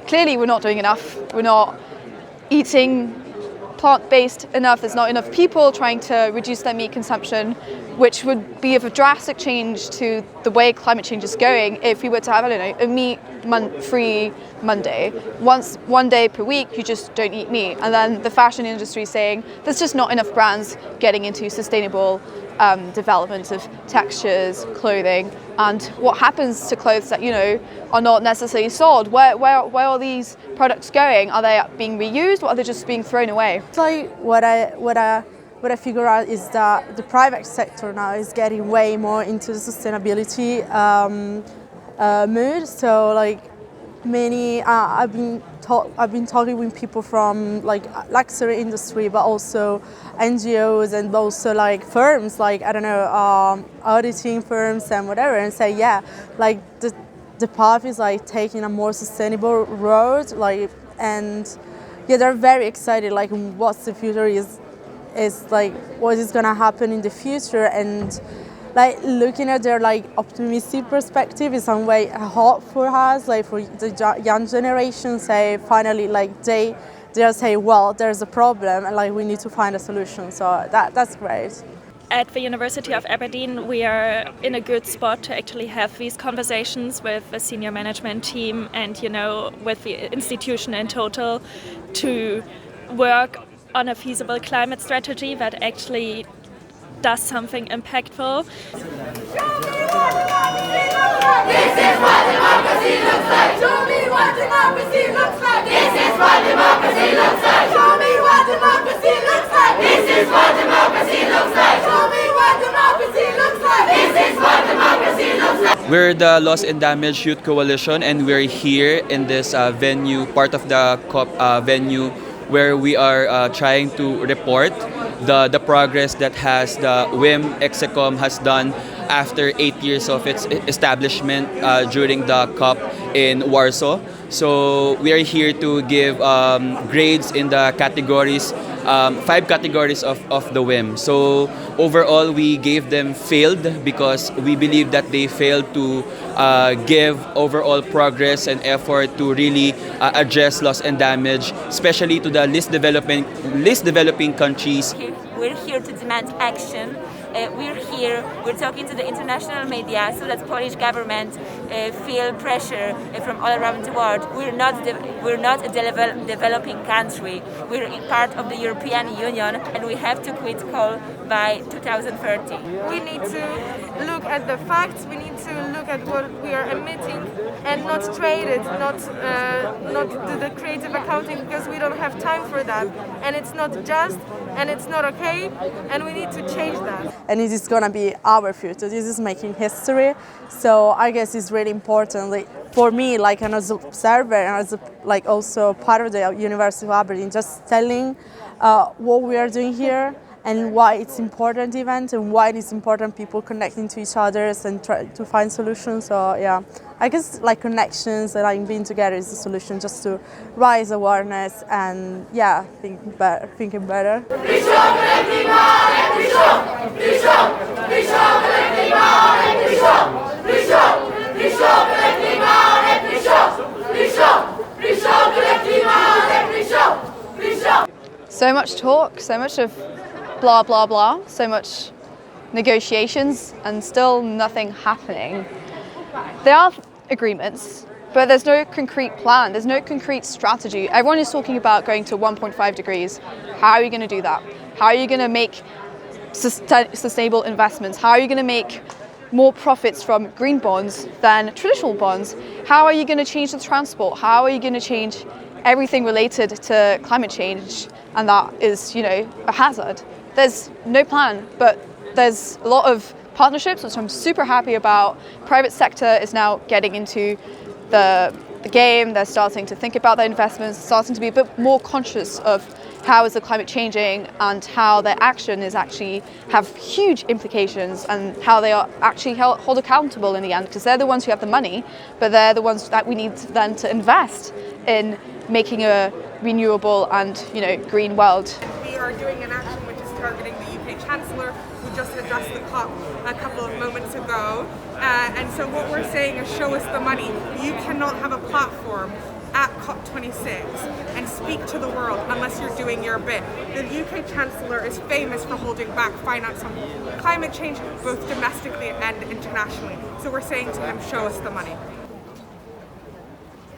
clearly we're not doing enough. We're not eating plant-based enough. There's not enough people trying to reduce their meat consumption, which would be of a drastic change to the way climate change is going if we were to have, I don't know, a meat-free Monday. One day per week, you just don't eat meat. And then the fashion industry saying there's just not enough brands getting into sustainable development of textures, clothing, and what happens to clothes that, are not necessarily sold. Where are these products going? Are they being reused, or are they just being thrown away? Like what I figure out is that the private sector now is getting way more into the sustainability mood. So like many, I've been talking with people from like luxury industry, but also NGOs and also like firms, like I don't know, auditing firms and whatever, and say like the path is like taking a more sustainable road, like, and they're very excited, like what's the future is like what is gonna happen in the future, and like looking at their like optimistic perspective is some way a hope for us, like for the young generation. Say finally, like they'll say, well, there's a problem and like we need to find a solution. So that's great. At the University of Aberdeen, we are in a good spot to actually have these conversations with the senior management team and, with the institution in total to work on a feasible climate strategy that actually does something impactful. This is what democracy looks like. Show me what democracy looks like. This is what democracy looks like. Show me what democracy looks like. This is what democracy looks like. Show me what democracy looks like. This is what democracy looks like. We're the Loss and Damage Youth Coalition, and we're here in this venue, part of the COP venue, where we are trying to report the progress that the WIM Execom has done after 8 years of its establishment during the COP in Warsaw. So we are here to give grades in the categories, 5 categories of the WIM. So overall, we gave them failed because we believe that they failed to give overall progress and effort to really address loss and damage, especially to the least developing countries. We're here to demand action. We're talking to the international media so that Polish government feel pressure from all around the world. We're not a developing country. We're part of the European Union, and we have to quit coal by 2030. We need to look at the facts. We need to look at what we are emitting and not trade it, not do the creative accounting, because we don't have time for that. And it's not just, and it's not okay, and we need to change that. And it is gonna be our future. This is making history. So I guess it's really important, like, for me, like as an observer and as also part of the University of Aberdeen, just telling what we are doing here and why it's important event and why it is important people connecting to each other and try to find solutions. So I guess like connections and like being together is the solution, just to raise awareness and thinking better. So much talk, so much of blah, blah, blah, so much negotiations, and still nothing happening. There are agreements, but there's no concrete plan, there's no concrete strategy. Everyone is talking about going to 1.5 degrees. How are you going to do that? How are you going to make sustainable investments? How are you going to make more profits from green bonds than traditional bonds? How are you going to change the transport? How are you going to change everything related to climate change? And that is, a hazard. There's no plan, but there's a lot of partnerships, which I'm super happy about. Private sector is now getting into the game. They're starting to think about their investments, starting to be a bit more conscious of how is the climate changing and how their action is actually have huge implications, and how they are actually held accountable in the end, because they're the ones who have the money, but they're the ones that we need then to invest in making a renewable and green world. We are doing an action which is targeting the UK Chancellor, who just addressed the COP a couple of moments ago. And so what we're saying is, show us the money. You cannot have a platform at COP26 and speak to the world unless you're doing your bit. The UK Chancellor is famous for holding back finance on climate change, both domestically and internationally. So we're saying to him, show us the money.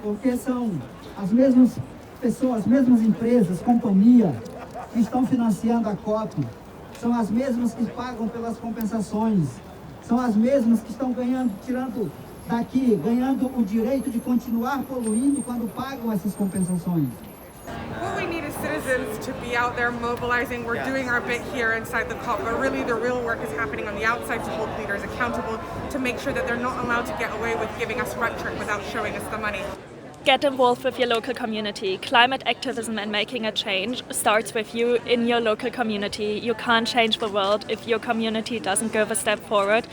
Porque são as mesmas pessoas, as mesmas empresas, companhias que estão financiando a COP, são as mesmas que pagam pelas compensações, são as mesmas que estão tirando daqui, ganhando o direito de continuar poluindo quando pagam essas compensações. What we need is citizens to be out there mobilizing. We're doing our bit here inside the COP, but really the real work is happening on the outside to hold leaders accountable, to make sure that they're not allowed to get away with giving us rhetoric without showing us the money. Get involved with your local community. Climate activism and making a change starts with you in your local community. You can't change the world if your community doesn't go the step forward.